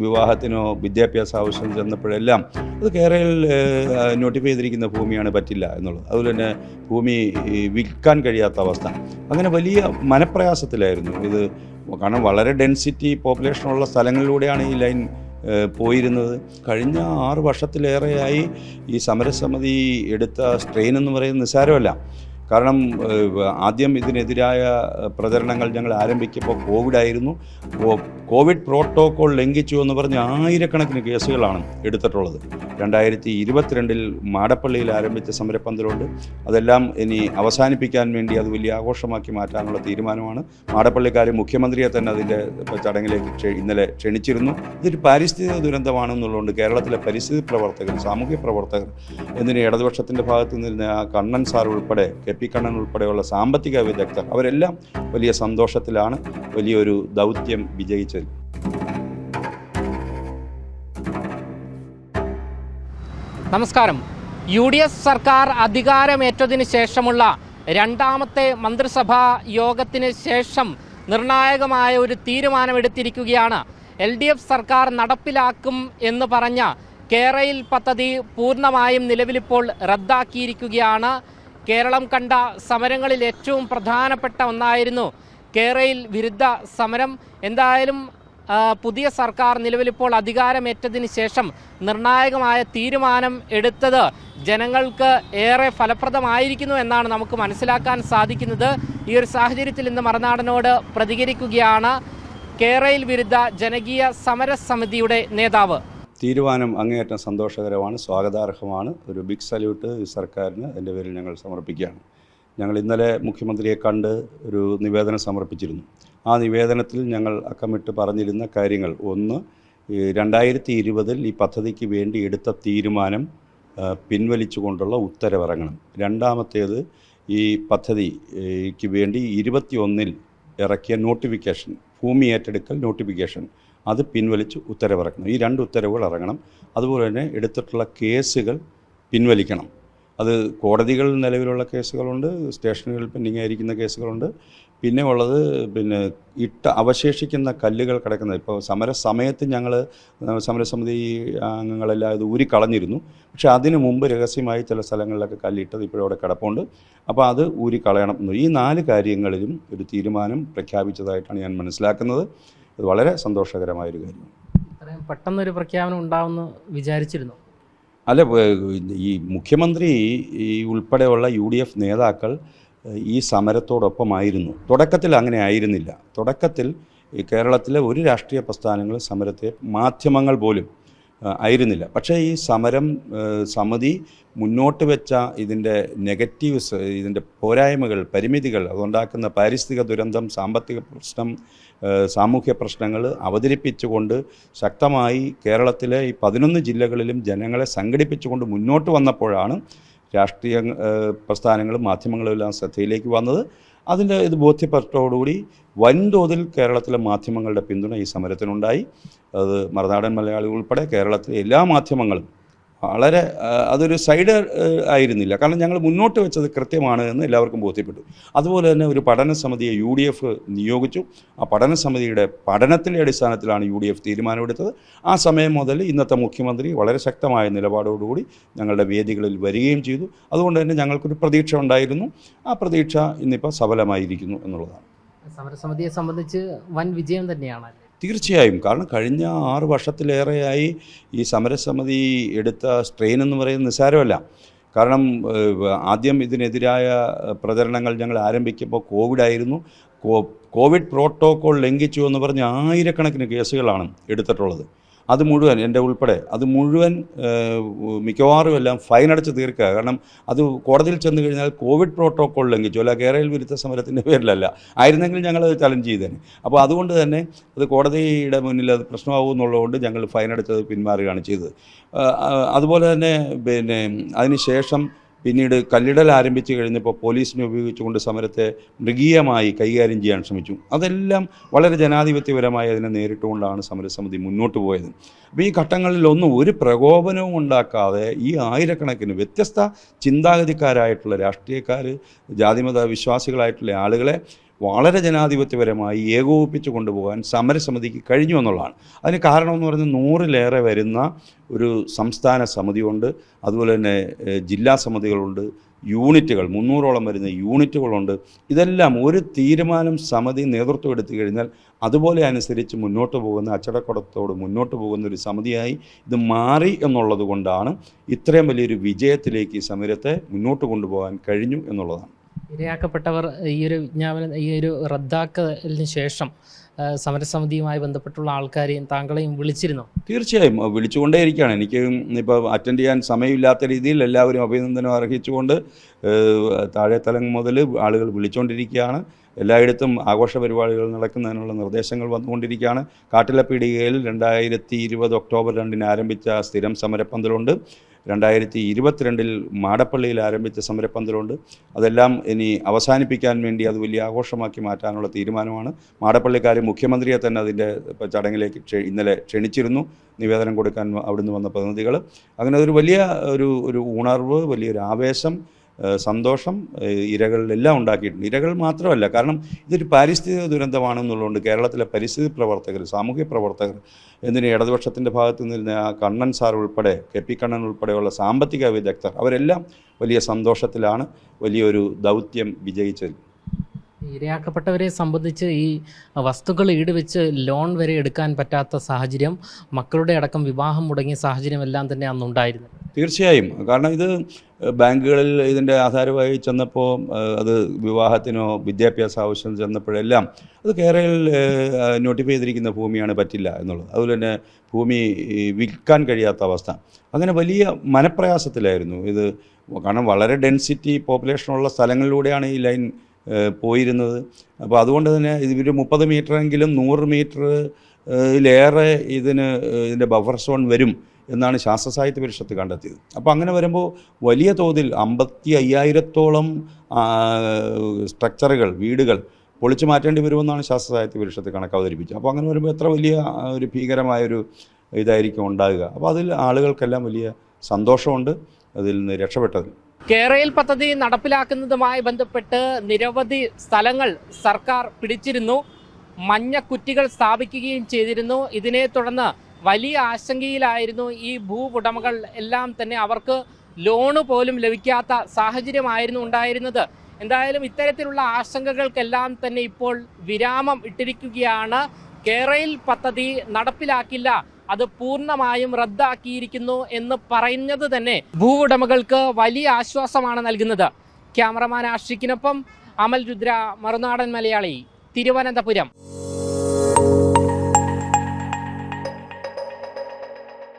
വിവാഹത്തിനോ വിദ്യാഭ്യാസ ആവശ്യം ചെന്നപ്പോഴെല്ലാം അത് കേരളയിൽ നോട്ടിഫൈ ചെയ്തിരിക്കുന്ന ഭൂമിയാണ്, പറ്റില്ല എന്നുള്ളത്. അതുപോലെ തന്നെ ഭൂമി വിൽക്കാൻ കഴിയാത്ത അവസ്ഥ, അങ്ങനെ വലിയ മനപ്രയാസത്തിലായിരുന്നു ഇത്. കാരണം വളരെ ഡെൻസിറ്റി പോപ്പുലേഷനുള്ള സ്ഥലങ്ങളിലൂടെയാണ് ഈ ലൈൻ പോയിരുന്നത്. കഴിഞ്ഞ 6 വർഷത്തിലേറെയായി ഈ സമരസമിതി എടുത്ത സ്ട്രെയിൻ എന്ന് പറയുന്നത് നിസ്സാരമല്ല. കാരണം ആദ്യം ഇതിനെതിരായ പ്രചരണങ്ങൾ ഞങ്ങൾ ആരംഭിക്കുമ്പോൾ കോവിഡായിരുന്നു. കോവിഡ് പ്രോട്ടോക്കോൾ ലംഘിച്ചു എന്ന് പറഞ്ഞ് ആയിരക്കണക്കിന് കേസുകളാണ് എടുത്തിട്ടുള്ളത്. 2022 മാടപ്പള്ളിയിൽ ആരംഭിച്ച സമരപ്പന്തലുണ്ട്. അതെല്ലാം ഇനി അവസാനിപ്പിക്കാൻ വേണ്ടി അത് വലിയ ആഘോഷമാക്കി മാറ്റാനുള്ള തീരുമാനമാണ്. മാടപ്പള്ളിക്കാർ മുഖ്യമന്ത്രിയെ തന്നെ അതിൻ്റെ ചടങ്ങിലേക്ക് ഇന്നലെ ക്ഷണിച്ചിരുന്നു. ഇതൊരു പാരിസ്ഥിതിക ദുരന്തമാണെന്നുള്ളതുകൊണ്ട് കേരളത്തിലെ പരിസ്ഥിതി പ്രവർത്തകർ, സാമൂഹ്യ പ്രവർത്തകർ എന്നിന് ഇടതുപക്ഷത്തിൻ്റെ ഭാഗത്തു നിന്ന് കണ്ണൻ സാർ ഉൾപ്പെടെ, പി കണ്ണൻ ഉൾപ്പെടെയുള്ള സാമ്പത്തിക വിദഗ്ധർ, അവരെല്ലാം വലിയ സന്തോഷത്തിലാണ് വലിയൊരു ദൗത്യം വിജയിച്ചത്. നമസ്കാരം. UDF സർക്കാർ അധികാരമേറ്റതിന് ശേഷമുള്ള രണ്ടാമത്തെ മന്ത്രിസഭാ യോഗത്തിന് ശേഷം നിർണായകമായ ഒരു തീരുമാനമെടുത്തിരിക്കുകയാണ്. LDF സർക്കാർ നടപ്പിലാക്കും എന്ന് പറഞ്ഞ കേരയിൽ പദ്ധതി പൂർണ്ണമായും നിലവിലിപ്പോൾ റദ്ദാക്കിയിരിക്കുകയാണ്. കേരളം കണ്ട സമരങ്ങളിൽ ഏറ്റവും പ്രധാനപ്പെട്ട ഒന്നായിരുന്നു കേരയിൽ വിരുദ്ധ സമരം. എന്തായാലും പുതിയ സർക്കാർ നിലവിലിപ്പോൾ അധികാരമേറ്റതിന് ശേഷം നിർണായകമായ തീരുമാനം എടുത്തത് ജനങ്ങൾക്ക് ഏറെ ഫലപ്രദമായിരിക്കുന്നു എന്നാണ് നമുക്ക് മനസ്സിലാക്കാൻ സാധിക്കുന്നത്. ഈ ഒരു സാഹചര്യത്തിൽ ഇന്ന് മറുനാടനോട് പ്രതികരിക്കുകയാണ് കേരയിൽ വിരുദ്ധ ജനകീയ സമരസമിതിയുടെ നേതാവ്. തീരുമാനം അങ്ങേയറ്റം സന്തോഷകരമാണ്, സ്വാഗതാർഹമാണ്. ഒരു ബിഗ് സല്യൂട്ട് ഈ സർക്കാരിന് എൻ്റെ പേരിൽ ഞങ്ങൾ സമർപ്പിക്കുകയാണ്. ഞങ്ങൾ ഇന്നലെ മുഖ്യമന്ത്രിയെ കണ്ട് ഒരു നിവേദനം സമർപ്പിച്ചിരുന്നു. ആ നിവേദനത്തിൽ ഞങ്ങൾ അക്കമിട്ട് പറഞ്ഞിരുന്ന കാര്യങ്ങൾ, ഒന്ന്, 2020 ഈ പദ്ധതിക്ക് വേണ്ടി എടുത്ത തീരുമാനം പിൻവലിച്ചുകൊണ്ടുള്ള ഉത്തരവിറങ്ങണം. രണ്ടാമത്തേത്, ഈ പദ്ധതിക്ക് വേണ്ടി 21 ഇറക്കിയ നോട്ടിഫിക്കേഷൻ, ഭൂമി ഏറ്റെടുക്കൽ നോട്ടിഫിക്കേഷൻ, അത് പിൻവലിച്ച് ഉത്തരവിറക്കണം. ഈ 2 ഉത്തരവുകൾ ഇറങ്ങണം. അതുപോലെ തന്നെ എടുത്തിട്ടുള്ള കേസുകൾ പിൻവലിക്കണം. അത് കോടതികളിൽ നിലവിലുള്ള കേസുകളുണ്ട്, സ്റ്റേഷനുകളിൽ പെൻഡിങ് ആയിരിക്കുന്ന കേസുകളുണ്ട്. പിന്നെ ഉള്ളത് അവശേഷിക്കുന്ന കല്ലുകൾ കിടക്കുന്നത്. ഇപ്പോൾ സമരസമയത്ത് ഞങ്ങൾ സമരസമിതി അംഗങ്ങളെല്ലാം ഇത് ഊരിക്കളഞ്ഞിരുന്നു. പക്ഷേ അതിനു മുമ്പ് രഹസ്യമായി ചില സ്ഥലങ്ങളിലൊക്കെ കല്ലിട്ടത് ഇപ്പോഴവിടെ കിടപ്പുണ്ട്. അപ്പോൾ അത് ഊരിക്കളയണം. ഈ 4 കാര്യങ്ങളിലും ഒരു തീരുമാനം പ്രഖ്യാപിച്ചതായിട്ടാണ് ഞാൻ മനസ്സിലാക്കുന്നത്. ഇത് വളരെ സന്തോഷകരമായൊരു കാര്യമാണ്. പെട്ടെന്നൊരു പ്രഖ്യാപനം ഉണ്ടാവുമെന്ന് വിചാരിച്ചിരുന്നു. അല്ല, ഈ മുഖ്യമന്ത്രി ഉൾപ്പെടെയുള്ള UDF നേതാക്കൾ ഈ സമരത്തോടൊപ്പമായിരുന്നു. തുടക്കത്തിൽ അങ്ങനെ ആയിരുന്നില്ല. തുടക്കത്തിൽ ഈ കേരളത്തിലെ ഒരു രാഷ്ട്രീയ പ്രസ്ഥാനങ്ങളും സമരത്തെ, മാധ്യമങ്ങൾ പോലും ആയിരുന്നില്ല. പക്ഷേ ഈ സമിതി മുന്നോട്ട് വെച്ച ഇതിൻ്റെ നെഗറ്റീവ്സ്, ഇതിൻ്റെ പോരായ്മകൾ, പരിമിതികൾ, അതുണ്ടാക്കുന്ന പാരിസ്ഥിതിക ദുരന്തം, സാമ്പത്തിക പ്രശ്നം, സാമൂഹ്യ പ്രശ്നങ്ങൾ അവതരിപ്പിച്ചുകൊണ്ട് ശക്തമായി കേരളത്തിലെ ഈ 11 ജില്ലകളിലും ജനങ്ങളെ സംഘടിപ്പിച്ചുകൊണ്ട് മുന്നോട്ട് വന്നപ്പോഴാണ് രാഷ്ട്രീയ പ്രസ്ഥാനങ്ങളും മാധ്യമങ്ങളും എല്ലാം ശ്രദ്ധയിലേക്ക് വന്നത്. അതിൻ്റെ ഇത് ബോധ്യപ്പെട്ടതോടുകൂടി വൻതോതിൽ കേരളത്തിലെ മാധ്യമങ്ങളുടെ പിന്തുണ ഈ സമരത്തിനുണ്ടായി. അത് മറുനാടൻ മലയാളി ഉൾപ്പെടെ കേരളത്തിലെ എല്ലാ മാധ്യമങ്ങളും വളരെ, അതൊരു സൈഡ് ആയിരുന്നില്ല. കാരണം ഞങ്ങൾ മുന്നോട്ട് വെച്ചത് കൃത്യമാണ് എന്ന് എല്ലാവർക്കും ബോധ്യപ്പെട്ടു. അതുപോലെ തന്നെ ഒരു പഠന സമിതിയെ UDF നിയോഗിച്ചു. ആ പഠനസമിതിയുടെ പഠനത്തിൻ്റെ അടിസ്ഥാനത്തിലാണ് UDF തീരുമാനമെടുത്തത്. ആ സമയം മുതൽ ഇന്നത്തെ മുഖ്യമന്ത്രി വളരെ ശക്തമായ നിലപാടോടുകൂടി ഞങ്ങളുടെ വേദികളിൽ വരികയും ചെയ്തു. അതുകൊണ്ട് തന്നെ ഞങ്ങൾക്കൊരു പ്രതീക്ഷ ഉണ്ടായിരുന്നു. ആ പ്രതീക്ഷ ഇന്നിപ്പോൾ സഫലമായിരിക്കുന്നു എന്നുള്ളതാണ്. സമരസമിതിയെ സംബന്ധിച്ച് വൻ വിജയം തന്നെയാണ്. തീർച്ചയായും. കാരണം കഴിഞ്ഞ 6 വർഷത്തിലേറെയായി ഈ സമരസമിതി എടുത്ത സ്ട്രെയിൻ എന്ന് പറയുന്നത് നിസ്സാരമല്ല. കാരണം ആദ്യം ഇതിനെതിരായ പ്രചരണങ്ങൾ ഞങ്ങൾ ആരംഭിക്കുമ്പോൾ കോവിഡായിരുന്നു. കോവിഡ് പ്രോട്ടോക്കോൾ ലംഘിച്ചു എന്ന് പറഞ്ഞ് ആയിരക്കണക്കിന് കേസുകളാണ് എടുത്തിട്ടുള്ളത്. അത് മുഴുവൻ, എൻ്റെ ഉൾപ്പെടെ, അത് മുഴുവൻ മിക്കവാറും എല്ലാം ഫൈൻ അടച്ച് തീർക്കുക. കാരണം അത് കോടതിയിൽ ചെന്ന് കഴിഞ്ഞാൽ കോവിഡ് പ്രോട്ടോക്കോൾ ലംഘിച്ചു, അല്ല കേരള വിരുദ്ധ സമരത്തിൻ്റെ പേരിലല്ല, ആയിരുന്നെങ്കിൽ ഞങ്ങളത് ചലഞ്ച് ചെയ്തേനെ. അപ്പോൾ അതുകൊണ്ട് തന്നെ അത് കോടതിയുടെ മുന്നിൽ അത് പ്രശ്നമാകുമെന്നുള്ളതുകൊണ്ട് ഞങ്ങൾ ഫൈൻ അടച്ചത് പിന്മാറുകയാണ് ചെയ്തത്. അതുപോലെ തന്നെ അതിനുശേഷം പിന്നീട് കല്ലിടൽ ആരംഭിച്ചു കഴിഞ്ഞപ്പോൾ പോലീസിനെ ഉപയോഗിച്ചുകൊണ്ട് സമരത്തെ മൃഗീയമായി കൈകാര്യം ചെയ്യാൻ ശ്രമിച്ചു. അതെല്ലാം വളരെ ജനാധിപത്യപരമായി അതിനെ നേരിട്ടുകൊണ്ടാണ് സമരസമിതി മുന്നോട്ട് പോയത്. അപ്പോൾ ഈ ഘട്ടങ്ങളിലൊന്നും ഒരു പ്രകോപനവും ഉണ്ടാക്കാതെ ഈ ആയിരക്കണക്കിന് വ്യത്യസ്ത ചിന്താഗതിക്കാരായിട്ടുള്ള രാഷ്ട്രീയക്കാർ, ജാതിമത വിശ്വാസികളായിട്ടുള്ള ആളുകളെ വളരെ ജനാധിപത്യപരമായി ഏകോപിപ്പിച്ച് കൊണ്ടുപോകാൻ സമരസമിതിക്ക് കഴിഞ്ഞു എന്നുള്ളതാണ്. അതിന് കാരണമെന്ന് പറയുന്നത് 100-ലേറെ വരുന്ന ഒരു സംസ്ഥാന സമിതിയുണ്ട്, അതുപോലെ തന്നെ ജില്ലാ സമിതികളുണ്ട്, യൂണിറ്റുകൾ 300ഓളം വരുന്ന യൂണിറ്റുകളുണ്ട്. ഇതെല്ലാം ഒരു തീരുമാനം സമിതി നേതൃത്വം എടുത്തു കഴിഞ്ഞാൽ അതുപോലെ അനുസരിച്ച് മുന്നോട്ട് പോകുന്ന, അച്ചടക്കത്തോട് മുന്നോട്ട് പോകുന്ന ഒരു സമിതിയായി ഇത് മാറി എന്നുള്ളത് കൊണ്ടാണ് ഇത്രയും വലിയൊരു വിജയത്തിലേക്ക് ഈ സമരത്തെ മുന്നോട്ട് കൊണ്ടുപോകാൻ കഴിഞ്ഞു എന്നുള്ളതാണ്. ഇരയാക്കപ്പെട്ടവർ ഈ ഒരു വിജ്ഞാപനം, ഈ ഒരു റദ്ദാക്കലിന് ശേഷം സമരസമിതിയുമായി ബന്ധപ്പെട്ടുള്ള ആൾക്കാരെയും താങ്കളെയും വിളിച്ചിരുന്നോ? തീർച്ചയായും വിളിച്ചുകൊണ്ടേയിരിക്കുകയാണ്. എനിക്ക് ഇപ്പോൾ അറ്റൻഡ് ചെയ്യാൻ സമയമില്ലാത്ത രീതിയിൽ എല്ലാവരും അഭിനന്ദനം അർഹിച്ചുകൊണ്ട് താഴെത്തലം മുതൽ ആളുകൾ വിളിച്ചുകൊണ്ടിരിക്കുകയാണ്. എല്ലായിടത്തും ആഘോഷ പരിപാടികൾ നടക്കുന്നതിനുള്ള നിർദ്ദേശങ്ങൾ വന്നുകൊണ്ടിരിക്കുകയാണ്. കാട്ടിലപ്പീടികയിൽ 2020 ഒക്ടോബർ 2 ആരംഭിച്ച സ്ഥിരം സമരപ്പന്തലുണ്ട്. 2022 മാടപ്പള്ളിയിൽ ആരംഭിച്ച സമരപ്പന്തലുണ്ട്. അതെല്ലാം ഇനി അവസാനിപ്പിക്കാൻ വേണ്ടി അത് വലിയ ആഘോഷമാക്കി മാറ്റാനുള്ള തീരുമാനമാണ്. മാടപ്പള്ളിക്കാർ മുഖ്യമന്ത്രിയെ തന്നെ അതിൻ്റെ ചടങ്ങിലേക്ക് ഇന്നലെ ക്ഷണിച്ചിരുന്നു, നിവേദനം കൊടുക്കാൻ അവിടുന്ന് വന്ന പ്രതിനിധികൾ. അങ്ങനെ ഒരു വലിയ ഒരു ഉണർവ്, വലിയൊരു ആവേശം, സന്തോഷം ഇരകളിലെല്ലാം ഉണ്ടാക്കിയിട്ടുണ്ട്. ഇരകൾ മാത്രമല്ല, കാരണം ഇതൊരു പാരിസ്ഥിതിക ദുരന്തമാണെന്നുള്ളതുകൊണ്ട് കേരളത്തിലെ പരിസ്ഥിതി പ്രവർത്തകർ, സാമൂഹ്യ പ്രവർത്തകർ, എന്തിന് ഇടതുപക്ഷത്തിൻ്റെ ഭാഗത്ത് നിന്ന് ആ കണ്ണൻ സാർ ഉൾപ്പെടെ, KP കണ്ണൻ ഉൾപ്പെടെയുള്ള സാമ്പത്തിക വിദഗ്ധർ, അവരെല്ലാം വലിയ സന്തോഷത്തിലാണ് വലിയൊരു ദൗത്യം വിജയിച്ചത്. ഇരയാക്കപ്പെട്ടവരെ സംബന്ധിച്ച് ഈ വസ്തുക്കൾ ഈടുവെച്ച് ലോൺ വരെ എടുക്കാൻ പറ്റാത്ത സാഹചര്യം, മക്കളുടെ അടക്കം വിവാഹം മുടങ്ങിയ സാഹചര്യമെല്ലാം തന്നെ അന്നുണ്ടായിരുന്നു. തീർച്ചയായും, കാരണം ഇത് ബാങ്കുകളിൽ ഇതിൻ്റെ ആധാരമായി ചെന്നപ്പോൾ അത് വിവാഹത്തിനോ വിദ്യാഭ്യാസ ആവശ്യം ചെന്നപ്പോഴെല്ലാം അത് കേരളയിൽ നോട്ടിഫൈ ചെയ്തിരിക്കുന്ന ഭൂമിയാണ്, പറ്റില്ല എന്നുള്ളത്. അതുപോലെ തന്നെ ഭൂമി വിൽക്കാൻ കഴിയാത്ത അവസ്ഥ, അങ്ങനെ വലിയ മനപ്രയാസത്തിലായിരുന്നു ഇത്. കാരണം വളരെ ഡെൻസിറ്റി പോപ്പുലേഷനുള്ള സ്ഥലങ്ങളിലൂടെയാണ് ഈ ലൈൻ പോയിരുന്നത്. അപ്പോൾ അതുകൊണ്ട് തന്നെ ഇതൊരു 30 മീറ്ററെങ്കിലും 100 മീറ്ററിലേറെ ഇതിൻ്റെ ബഫർ സോൺ വരും എന്നാണ് ശാസ്ത്ര സാഹിത്യ പരിഷത്ത് കണ്ടെത്തിയത്. അപ്പോൾ അങ്ങനെ വരുമ്പോൾ വലിയ തോതിൽ 55,000-ഓളം സ്ട്രക്ചറുകൾ, വീടുകൾ പൊളിച്ചു മാറ്റേണ്ടി വരുമെന്നാണ് ശാസ്ത്ര സാഹിത്യ പരിഷത്ത് കണക്ക് അവതരിപ്പിച്ചത്. അപ്പോൾ അങ്ങനെ വരുമ്പോൾ എത്ര വലിയ ഒരു ഭീകരമായൊരു ഇതായിരിക്കും ഉണ്ടാകുക. അപ്പോൾ അതിൽ ആളുകൾക്കെല്ലാം വലിയ സന്തോഷമുണ്ട് അതിൽ നിന്ന് രക്ഷപ്പെട്ടതിൽ. കേരയിൽ പദ്ധതി നടപ്പിലാക്കുന്നതുമായി ബന്ധപ്പെട്ട് നിരവധി സ്ഥലങ്ങൾ സർക്കാർ പിടിച്ചിരുന്നു, മഞ്ഞക്കുറ്റികൾ സ്ഥാപിക്കുകയും ചെയ്തിരുന്നു. ഇതിനെ തുടർന്ന് വലിയ ആശങ്കയിലായിരുന്നു ഈ ഭൂവുടമകൾ എല്ലാം തന്നെ. അവർക്ക് ലോണ് പോലും ലഭിക്കാത്ത സാഹചര്യമായിരുന്നു ഉണ്ടായിരുന്നത്. എന്തായാലും ഇത്തരത്തിലുള്ള ആശങ്കകൾക്കെല്ലാം തന്നെ ഇപ്പോൾ വിരാമം ഇട്ടിരിക്കുകയാണ്. കേരയിൽ പദ്ധതി നടപ്പിലാക്കില്ല, അത് പൂർണ്ണമായും റദ്ദാക്കിയിരിക്കുന്നു എന്ന് പറയുന്നത് തന്നെ ഭൂവുടമകൾക്ക് വലിയ ആശ്വാസമാണ് നൽകുന്നത്. ക്യാമറമാൻ ആഷിക്കിനൊപ്പം അമൽ രുദ്ര, മറുനാടൻ മലയാളി, തിരുവനന്തപുരം.